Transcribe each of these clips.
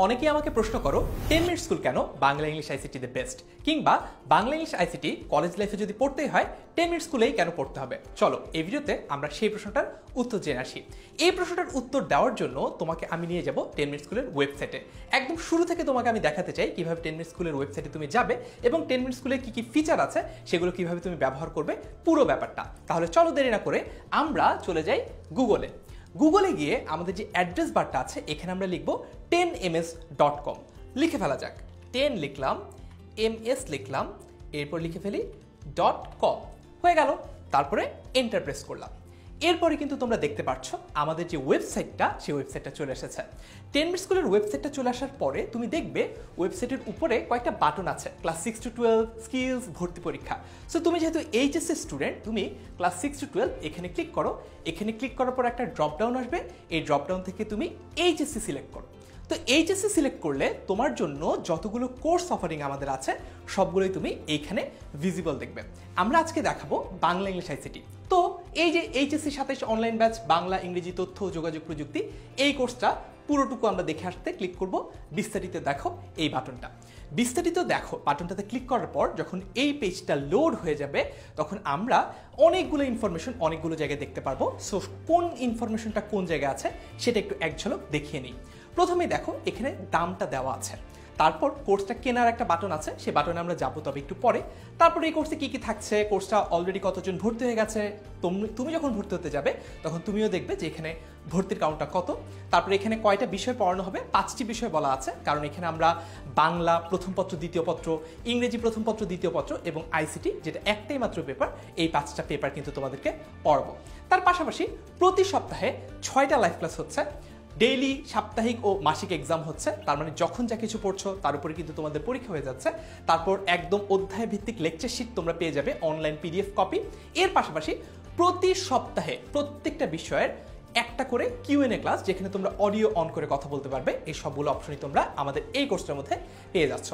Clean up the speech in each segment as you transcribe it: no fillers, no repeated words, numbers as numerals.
অনেকেই আমাকে প্রশ্ন করো 10 মিনিট স্কুল কেন Bangla English ICT the best, কিংবা বাংলা ইংলিশ আইসিটি কলেজ লাইফে যদি পড়তেই হয় 10 মিনিট স্কুলেই কেন পড়তে হবে। চলো এই ভিডিওতে আমরা সেই প্রশ্নটার উত্তর জেনে আসি। এই প্রশ্নটার উত্তর দেওয়ার জন্য তোমাকে আমি নিয়ে যাব 10 মিনিট স্কুলের ওয়েবসাইটে। একদম শুরু থেকে তোমাকে আমি দেখাতে চাই কিভাবে 10 মিনিট স্কুলের ওয়েবসাইটে তুমি যাবে এবং 10 মিনিট স্কুলের কি কি ফিচার আছে সেগুলো কিভাবে তুমি ব্যবহার করবে পুরো ব্যাপারটা। তাহলে চলো দেরি না করে আমরা চলে যাই গুগলে। গুগলে গিয়ে আমাদের যে অ্যাড্রেস বারটা আছে এখানে আমরা লিখব 10ms.com। লিখে ফেলা যাক, 10 লিখলাম, ms লিখলাম, এরপর লিখে ফেলি .com, হয়ে গেল। তারপরে এন্টার প্রেস করলাম। এরপরে কিন্তু তোমরা দেখতে পাচ্ছ আমাদের যে ওয়েবসাইটটা সেই ওয়েবসাইটটা চলে এসেছে। 10 মিনিট স্কুলের ওয়েবসাইটটা চলে আসার পরে তুমি দেখবে ওয়েবসাইটের উপরে কয়েকটা বাটন আছে, ক্লাস 6 to 12, স্কিলস, ভর্তি পরীক্ষা। সো তুমি যেহেতু এইচএসসি স্টুডেন্ট, তুমি ক্লাস 6 to 12 এখানে ক্লিক করো। এখানে ক্লিক করার পর একটা ড্রপডাউন আসবে, এই ড্রপডাউন থেকে তুমি এইচএসসি সিলেক্ট করো। তো এইচএসসি সিলেক্ট করলে তোমার জন্য যতগুলো কোর্স অফারিং আমাদের আছে সবগুলোই তুমি এইখানে ভিজিবল দেখবে। আমরা আজকে দেখাবো বাংলা ইংলিশ আইসিটি। তো এই যে এইচএসসি 27 অনলাইন ব্যাচ বাংলা ইংরেজি তথ্য ও যোগাযোগ প্রযুক্তি, এই কোর্সটা পুরোটুকু আমরা দেখে আসতে ক্লিক করব বিস্তারিত দেখো এই বাটনটা। বিস্তারিত দেখো বাটনটাতে ক্লিক করার পর যখন এই পেজটা লোড হয়ে যাবে তখন আমরা অনেকগুলো ইনফরমেশন অনেকগুলো জায়গায় দেখতে পারবো। সো কোন ইনফরমেশনটা কোন জায়গায় আছে সেটা একটু এক ঝলক দেখিয়ে নিই। প্রথমেই দেখো এখানে দামটা দেওয়া আছে, তারপর কোর্সটা কেনার একটা বাটন আছে, সেই বাটনে আমরা যাবো তবে একটু পরে। তারপর এই কোর্সে কি কি থাকছে, কোর্সটা অলরেডি কতজন ভর্তি হয়ে গেছে, তুমি যখন ভর্তি হতে যাবে তখন তুমিও দেখবে যে এখানে ভর্তির কাউন্টটা কত। তারপর এখানে কয়টা বিষয় পড়ানো হবে, 5টি বিষয় বলা আছে, কারণ এখানে আমরা বাংলা প্রথম পত্র দ্বিতীয় পত্র, ইংরেজি প্রথম পত্র দ্বিতীয় পত্র এবং আইসিটি যেটা একটাই মাত্র পেপার, এই 5টা পেপার কিন্তু তোমাদেরকে পড়াবো। তার পাশাপাশি প্রতি সপ্তাহে 6টা লাইভ ক্লাস হচ্ছে, ডেইলি, সাপ্তাহিক ও মাসিক এক্সাম হচ্ছে। তার মানে যখন যা কিছু পড়ছো তার উপরে কিন্তু তোমাদের পরীক্ষা হয়ে যাচ্ছে। তারপর একদম অধ্যায় ভিত্তিক লেকচার শিট তোমরা পেয়ে যাবে, অনলাইন পিডিএফ কপি। এর পাশাপাশি প্রতি সপ্তাহে প্রত্যেকটা বিষয়ের একটা করে কিউএনএ ক্লাস, যেখানে তোমরা অডিও অন করে কথা বলতে পারবে। এই সবগুলো অপশনই তোমরা আমাদের এই কোর্সটার মধ্যে পেয়ে যাচ্ছ।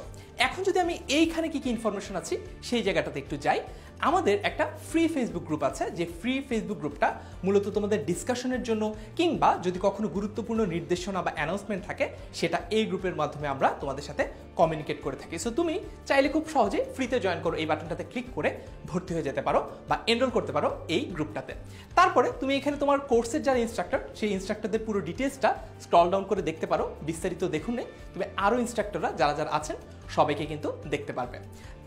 এখন যদি আমি এইখানে কি কি ইনফরমেশন আছে সেই জায়গাটাতে একটু যাই। আমাদের একটা ফ্রি ফেসবুক গ্রুপ আছে, যে ফ্রি ফেসবুক গ্রুপটা মূলত তোমাদের ডিসকাশনের জন্য কিংবা যদি কখনো গুরুত্বপূর্ণ নির্দেশনা বা অ্যানাউন্সমেন্ট থাকে সেটা এই গ্রুপের মাধ্যমে আমরা তোমাদের সাথে কমিউনিকেট করে থাকি। সো তুমি চাইলে খুব সহজে ফ্রিতে জয়েন করো, এই বাটনটাতে ক্লিক করে ভর্তি হয়ে যেতে পারো বা এনরোল করতে পারো এই গ্রুপটাতে। তারপরে তুমি এখানে তোমার কোর্সের যারা ইনস্ট্রাক্টর সেই ইনস্ট্রাক্টরদের পুরো ডিটেলসটা স্ক্রল ডাউন করে দেখতে পারো। বিস্তারিত দেখুন নেই, তুমি আরও ইনস্ট্রাক্টররা যারা যারা আছেন সবাইকে কিন্তু দেখতে পারবে।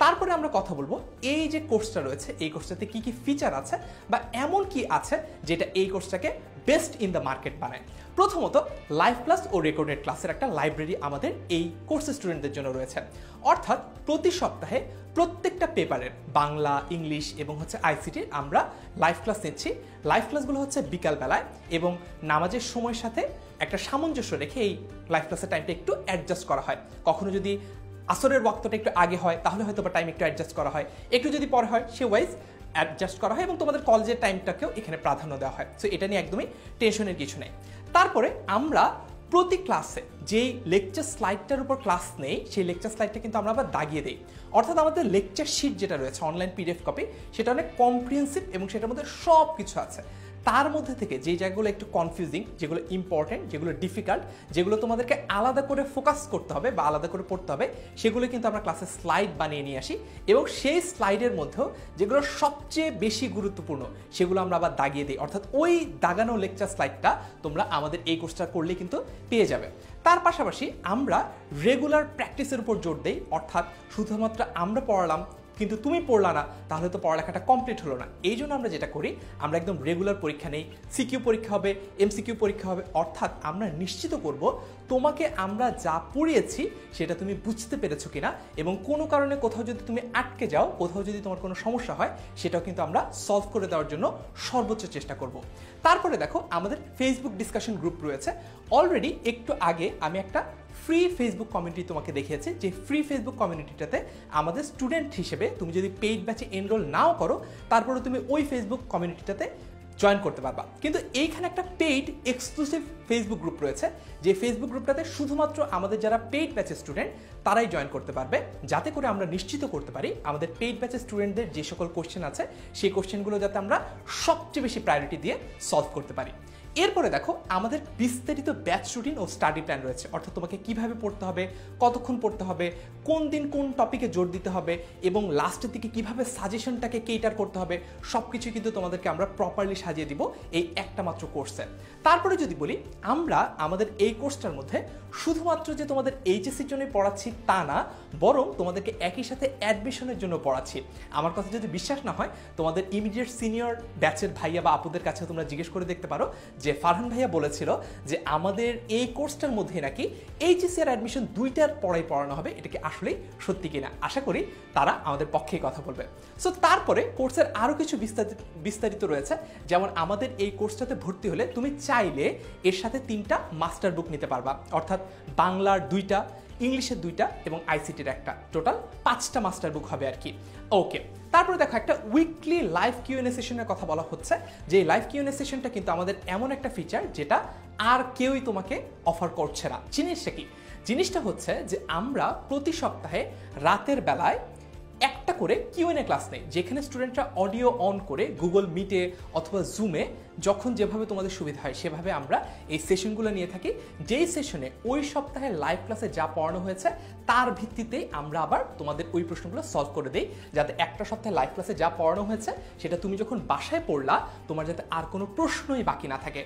তারপরে আমরা কথা বলবো এই যে কোর্সটা রয়েছে এই কোর্সটাতে কি কি ফিচার আছে বা এমন কি আছে যেটা এই কোর্সটাকে বেস্ট ইন দ্য মার্কেট বানায়। প্রথমত লাইভ ক্লাস ও রেকর্ডেড ক্লাসের একটা লাইব্রেরি আমাদের এই কোর্সের স্টুডেন্টদের জন্য রয়েছে। অর্থাৎ প্রতি সপ্তাহে প্রত্যেকটা পেপারের বাংলা, ইংলিশ এবং আইসিটির আমরা লাইভ ক্লাস নিচ্ছি। লাইভ ক্লাসগুলো হচ্ছে বিকালবেলায় এবং নামাজের সময়ের সাথে একটা সামঞ্জস্য রেখে এই লাইভ ক্লাসের টাইমটা একটু অ্যাডজাস্ট করা হয়। কখনো যদি আসরের ওয়াক্তটা একটু আগে হয় তাহলে হয়তো বা টাইম একটু অ্যাডজাস্ট করা হয়, একটু যদি পরে হয় সে ওয়াইজ অ্যাডজাস্ট করা হয় এবং তোমাদের কলেজের টাইমটাকেও এখানে প্রাধান্য দেওয়া হয়। সো এটা নিয়ে একদমই টেনশনের কিছু নেই। তারপরে আমরা প্রতি ক্লাসে যেই লেকচার স্লাইডটার উপর ক্লাস নেই সেই লেকচার স্লাইডটা কিন্তু আমরা আবার দাগিয়ে দিই। অর্থাৎ আমাদের লেকচার শিট যেটা রয়েছে অনলাইন পিডিএফ কপি সেটা অনেক কম্প্রিহেন্সিভ এবং সেটার মধ্যে সব কিছু আছে। তার মধ্যে থেকে যে জায়গাগুলো একটু কনফিউজিং, যেগুলো ইম্পর্টেন্ট, যেগুলো ডিফিকাল্ট, যেগুলো তোমাদেরকে আলাদা করে ফোকাস করতে হবে বা আলাদা করে পড়তে হবে সেগুলো কিন্তু আমরা ক্লাসে স্লাইড বানিয়ে নিয়ে আসি এবং সেই স্লাইডের মধ্যেও যেগুলো সবচেয়ে বেশি গুরুত্বপূর্ণ সেগুলো আমরা আবার দাগিয়ে দিই। অর্থাৎ ওই দাগানো লেকচার স্লাইডটা তোমরা আমাদের এই কোর্সটা করলে কিন্তু পেয়ে যাবে। তার পাশাপাশি আমরা রেগুলার প্র্যাকটিসের উপর জোর দেই। অর্থাৎ শুধুমাত্র আমরা পড়ালাম কিন্তু তুমি পড়লা না তাহলে তো পড়ালেখাটা কমপ্লিট হলো না। এই জন্য আমরা যেটা করি আমরা একদম রেগুলার পরীক্ষা নেই, সিকিউ পরীক্ষা হবে, এমসিকিউ পরীক্ষা হবে। অর্থাৎ আমরা নিশ্চিত করব তোমাকে আমরা যা পড়িয়েছি সেটা তুমি বুঝতে পেরেছো কিনা এবং কোনো কারণে কোথাও যদি তুমি আটকে যাও, কোথাও যদি তোমার কোনো সমস্যা হয় সেটাও কিন্তু আমরা সলভ করে দেওয়ার জন্য সর্বোচ্চ চেষ্টা করব। তারপরে দেখো আমাদের ফেসবুক ডিসকাশন গ্রুপ রয়েছে। অলরেডি একটু আগে আমি একটা ফ্রি ফেসবুক কমিউনিটি তোমাকে দেখিয়েছি, যে ফ্রি ফেসবুক কমিউনিটিটাতে আমাদের স্টুডেন্ট হিসেবে তুমি যদি পেইড ব্যাচে এনরোল নাও করো তারপরে তুমি ওই ফেসবুক কমিউনিটিটাতে জয়েন করতে পারবা। কিন্তু এইখানে একটা পেইড এক্সক্লুসিভ ফেসবুক গ্রুপ রয়েছে, যে ফেসবুক গ্রুপটাতে শুধুমাত্র আমাদের যারা পেইড ব্যাচের স্টুডেন্ট তারাই জয়েন করতে পারবে, যাতে করে আমরা নিশ্চিত করতে পারি আমাদের পেইড ব্যাচের স্টুডেন্টদের যে সকল কোশ্চেন আছে সেই কোশ্চেনগুলো যাতে আমরা সবচেয়ে বেশি প্রায়োরিটি দিয়ে সলভ করতে পারি। এরপরে দেখো আমাদের বিস্তারিত ব্যাচ রুটিন ও স্টাডি প্ল্যান রয়েছে, অর্থাৎ তোমাকে কিভাবে পড়তে হবে, কতক্ষণ পড়তে হবে, কোন দিন কোন টপিকে জোর দিতে হবে এবং লাস্টের দিকে কিভাবে সাজেশনটাকে কেটার করতে হবে, সব কিছু কিন্তু তোমাদেরকে আমরা প্রপারলি সাজিয়ে দিব এই একটা মাত্র কোর্সে। তারপরে যদি বলি, আমরা আমাদের এই কোর্সটার মধ্যে শুধুমাত্র যে তোমাদের এইচএসসির জন্য পড়াচ্ছি তা না, বরং তোমাদেরকে একই সাথে অ্যাডমিশনের জন্য পড়াচ্ছি। আমার কথা যদি বিশ্বাস না হয়, তোমাদের ইমিডিয়েট সিনিয়র ব্যাচের ভাইয়া বা আপুদের কাছে তোমরা জিজ্ঞেস করে দেখতে পারো যে ফারহান ভাইয়া বলেছিল যে আমাদের এই কোর্সটার মধ্যে নাকি এইচএসসি আর অ্যাডমিশন দুইটার পড়াই পড়ানো হবে। এটা কি আসলেই সত্যি কিনা? আশা করি তারা আমাদের পক্ষেই কথা বলবে। সো তারপরে কোর্সের আরও কিছু বিস্তারিত রয়েছে, যেমন আমাদের এই কোর্সটাতে ভর্তি হলে তুমি চাইলে এর সাথে 3টা মাস্টার বুক নিতে পারবা, অর্থাৎ বাংলার 2টা, ইংলিশের 2টা এবং আইসিটির 1টা, টোটাল 5টা মাস্টার বুক হবে আর কি। ওকে, তারপরে দেখো একটা উইকলি লাইভ কিউএনএ সেশনের কথা বলা হচ্ছে, যে লাইভ কিউএনএ সেশনটা কিন্তু আমাদের এমন একটা ফিচার যেটা আর কেউই তোমাকে অফার করছে না। জিনিসটা কি? জিনিসটা হচ্ছে যে আমরা প্রতি সপ্তাহে রাতের বেলায় একটা করে কিউএনএ ক্লাস নেই, যেখানে স্টুডেন্টরা অডিও অন করে গুগল মিটে অথবা জুমে যখন যেভাবে তোমাদের সুবিধা হয় সেভাবে আমরা এই সেশনগুলো নিয়ে থাকি। যেই সেশনে ওই সপ্তাহে লাইভ ক্লাসে যা পড়ানো হয়েছে তার ভিত্তিতে আমরা আবার তোমাদের ওই প্রশ্নগুলো সলভ করে দিই, যাতে একটা সপ্তাহে লাইভ ক্লাসে যা পড়ানো হয়েছে সেটা তুমি যখন বাসায় পড়লা তোমার যাতে আর কোনো প্রশ্নই বাকি না থাকে।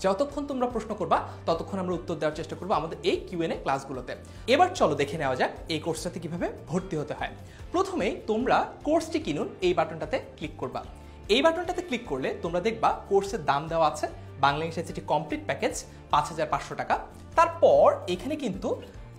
যতক্ষণ তোমরা প্রশ্ন করবা ততক্ষণ আমরা উত্তর দেওয়ার চেষ্টা করবো আমাদের এই কিউএনএ ক্লাসগুলোতে। এবার চলো দেখে নেওয়া যাক এই কোর্সটাতে কিভাবে ভর্তি হতে হয়। প্রথমেই তোমরা কোর্সটি কিনুন এই বাটনটাতে ক্লিক করবা। এই বাটনটাতে ক্লিক করলে তোমরা দেখবা কোর্সের দাম দেওয়া আছে Bangla English ICT complete package 5,500 টাকা। তারপর এখানে কিন্তু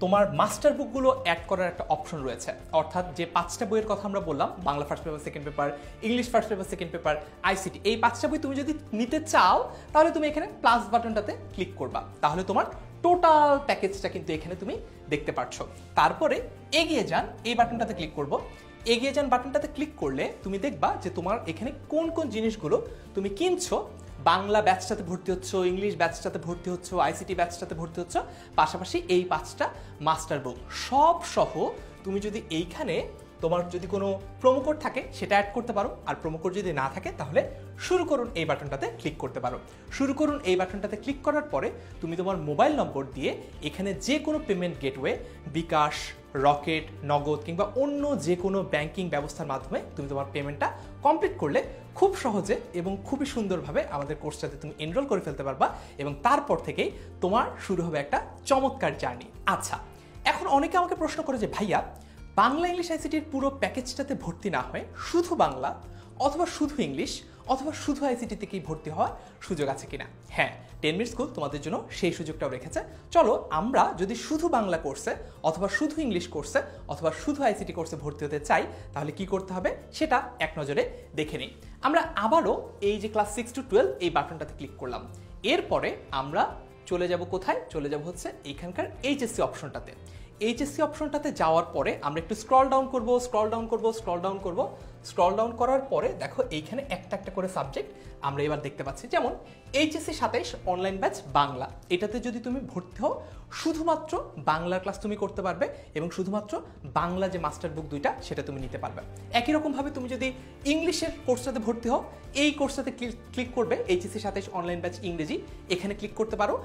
তোমার মাস্টার বুকগুলো অ্যাড করার একটা অপশন রয়েছে, অর্থাৎ যে 5টা বইয়ের কথা আমরা বললাম, Bangla first paper, second paper, English first paper, second paper, ICT, এই 5টা বই তুমি যদি নিতে চাও তাহলে তুমি এখানে প্লাস বাটনটাতে ক্লিক করবা, তাহলে তোমার টোটাল প্যাকেজটা কিন্তু এখানে তুমি দেখতে পাচ্ছ। তারপরে এগিয়ে যান এই বাটনটাতে ক্লিক করব। এগিয়ে যান বাটনটাতে ক্লিক করলে তুমি দেখবা যে তোমার এখানে কোন কোন জিনিসগুলো তুমি কিনছো। বাংলা ব্যাচটাতে ভর্তি হচ্ছ, ইংলিশ ব্যাচটাতে ভর্তি হচ্ছ, আইসিটি ব্যাচটাতে ভর্তি হচ্ছ, পাশাপাশি এই 5টা মাস্টার বুক সব সহ তুমি যদি এইখানে তোমার যদি কোনো প্রোমো কোড থাকে সেটা অ্যাড করতে পারো, আর প্রোমো কোড যদি না থাকে তাহলে শুরু করুন এই বাটনটাতে ক্লিক করতে পারো। শুরু করুন এই বাটনটাতে ক্লিক করার পরে তুমি তোমার মোবাইল নম্বর দিয়ে এখানে যে কোনো পেমেন্ট গেটওয়ে, বিকাশ, রকেট, নগদ কিংবা অন্য যে কোনো ব্যাংকিং ব্যবস্থার মাধ্যমে তুমি তোমার পেমেন্টটা কমপ্লিট করলে খুব সহজে এবং খুবই সুন্দরভাবে আমাদের কোর্সটাতে তুমি এনরোল করে ফেলতে পারবা, এবং তারপর থেকেই তোমার শুরু হবে একটা চমৎকার জার্নি। আচ্ছা, এখন অনেকে আমাকে প্রশ্ন করে যে ভাইয়া, বাংলা ইংলিশ আইসিটির পুরো প্যাকেজটাতে ভর্তি না হয় শুধু বাংলা অথবা শুধু ইংলিশ অথবা শুধু আইসিটি থেকেই ভর্তি হওয়ার সুযোগ আছে কিনা? হ্যাঁ, 10 মিনিট স্কুল তোমাদের জন্য সেই সুযোগটাও রেখেছে। চলো আমরা যদি শুধু বাংলা কোর্সে অথবা শুধু ইংলিশ কোর্সে অথবা শুধু আইসিটি কোর্সে ভর্তি হতে চাই তাহলে কি করতে হবে সেটা এক নজরে দেখে নিই। আমরা আবারও এই যে ক্লাস 6 to 12 এই বাটনটাতে ক্লিক করলাম। এরপরে আমরা চলে যাব কোথায়? চলে যাব হচ্ছে এইখানকার এইচএসসি অপশনটাতে। এইচএসসি অপশনটাতে যাওয়ার পরে আমরা একটু স্ক্রল ডাউন করব। স্ক্রল ডাউন করার পরে দেখো এইখানে একটা একটা করে সাবজেক্ট আমরা এবার দেখতে পাচ্ছি, যেমন এইচএসসি 27 অনলাইন ব্যাচ বাংলা। এটাতে যদি তুমি ভর্তি হও শুধুমাত্র বাংলার ক্লাস তুমি করতে পারবে এবং শুধুমাত্র বাংলা যে মাস্টার বুক 2টা সেটা তুমি নিতে পারবে। একই রকমভাবে তুমি যদি ইংলিশের কোর্সটাতে ভর্তি হও এই কোর্সটাতে ক্লিক করবে এইচএসসি 27 অনলাইন ব্যাচ ইংরেজি, এখানে ক্লিক করতে পারো।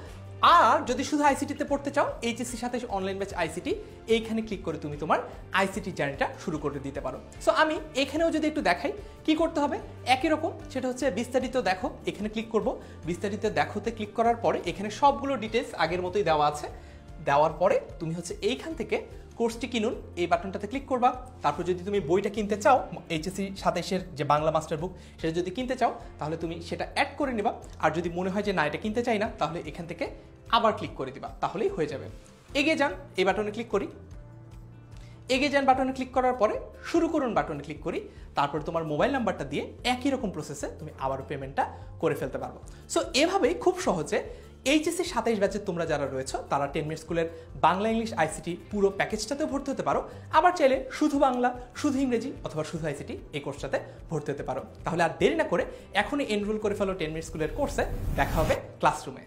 আর যদি শুধু আইসিটিতে পড়তে চাও এইচএসসি 27 অনলাইন ব্যাচ আইসিটি, এইখানে ক্লিক করে তুমি তোমার আইসিটি জার্নিটা শুরু করে দিতে পারো। সো আমি এখানেও যদি একটু দেখাই কি করতে হবে, একই রকম, সেটা হচ্ছে বিস্তারিত দেখো, এখানে ক্লিক করব। বিস্তারিত দেখোতে ক্লিক করার পরে এখানে সবগুলো ডিটেলস আগের মতোই দেওয়া আছে। দেওয়ার পরে তুমি হচ্ছে এইখান থেকে কোর্সটি কিনুন এই বাটনটাতে ক্লিক করবা। তারপর যদি তুমি বইটা কিনতে চাও এইচএসসি 27 যে বাংলা মাস্টার বুক সেটা যদি কিনতে চাও তাহলে তুমি সেটা অ্যাড করে নিবা। আর যদি মনে হয় যে না এটা কিনতে চাই না তাহলে এখান থেকে আবার ক্লিক করে দিবা, তাহলেই হয়ে যাবে। এগিয়ে যান এই বাটনে ক্লিক করি। এগিয়ে যান বাটনে ক্লিক করার পরে শুরু করুন বাটনে ক্লিক করি। তারপর তোমার মোবাইল নাম্বারটা দিয়ে একই রকম প্রসেসে তুমি আবারও পেমেন্টটা করে ফেলতে পারবো। সো এভাবেই খুব সহজে এইচএসসি 27 ব্যাচের তোমরা যারা রয়েছো তারা 10 মিনিট স্কুলের বাংলা ইংলিশ আইসিটি পুরো প্যাকেজটাতেও ভর্তি হতে পারো। আবার চাইলে শুধু বাংলা, শুধু ইংরেজি অথবা শুধু আইসিটি এই কোর্সটাতে ভর্তি হতে পারো। তাহলে আর দেরি না করে এখনই এনরোল করে ফেলো 10 মিনিট স্কুলের কোর্সে। দেখা হবে ক্লাসরুমে।